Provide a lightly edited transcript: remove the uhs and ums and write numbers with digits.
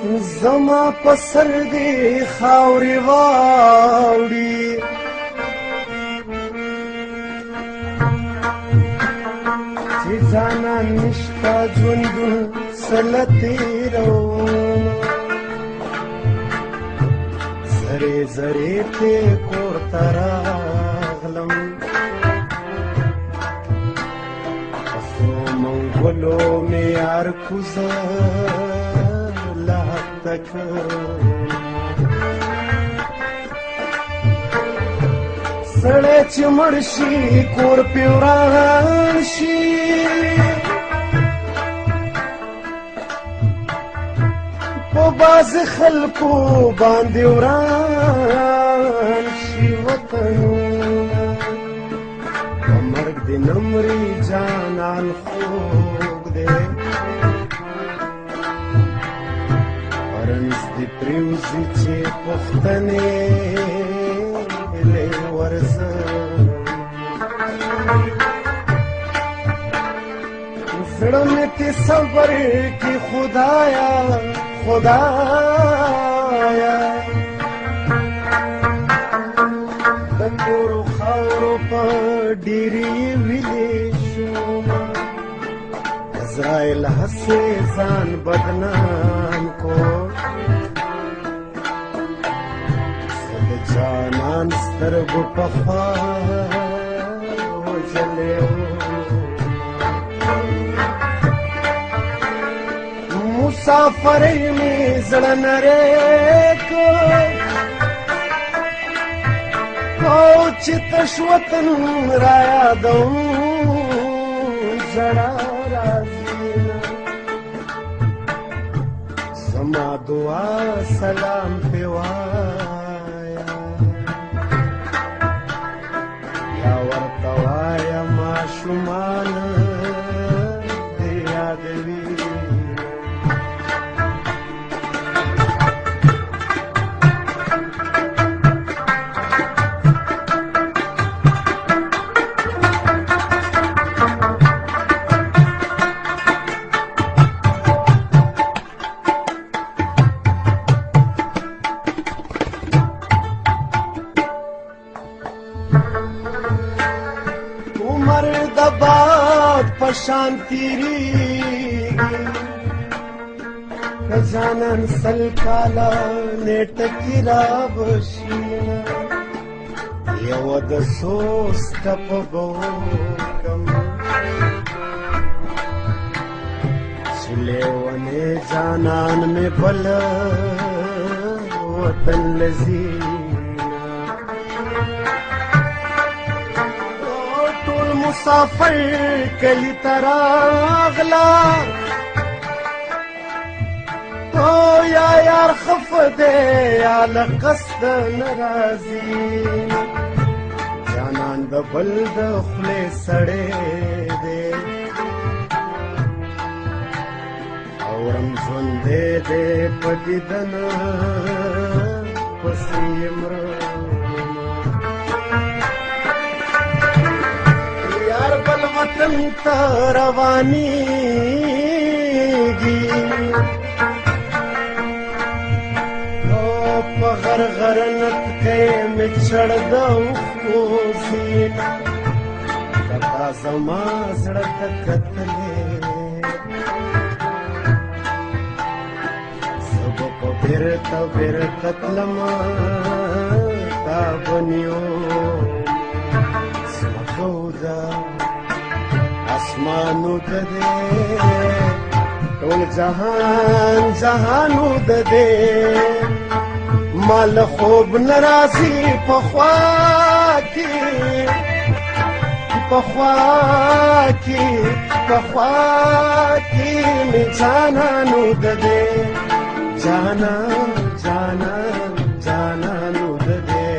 زما په سر دې خاورې واوړي چې جانان نشته ژوندون سله تېروم زرې زرې پې کور ته راغلم پسو منګولو مې یار کوزه سړی چې مړ شي کور پې وران شي په بعضې خلکو باندې وران شي وطنونه په مرګ دې نه مري جانان خوږ دی رنځ دې پرېوځي چې پوښتنې لې ورځم زړه مې تې صبر کې خدایا خدایا د نورو خاورو په ډېرې ویلې شوم عزرایل هسې ځان بدنام کو جانان سترګو په خوا وژلی مسافرۍ مې زړه نری کړ او چې تش وطن رایادوم ژړا راځي زما دعا سلام پې ماشومان دې یادوي باد پشان تیریږي که جانان سل کاله نیټه کې رابشي یوه د سوز ټپه به وکړم چې لیونی جانان مې بل وطن لځي مسافر کلی تراغلا او یا یار خفه دے یا لقصد نرازی جانان د بل د خولې سړی دی اورم ژوندی دی په دیدن پسې مرم وطن ته روانېږي او په غرغرنت کې مې چړ د اوښکو سینه کتا زما زړه ته کتلې زه به په بېرته بېرته تلمه تا به نیوم ځمکه آسمانو د دې ټول جهان جهانو د دې مال خوب ناراضي په خوا کې مې جانانو د دې جانانو د دې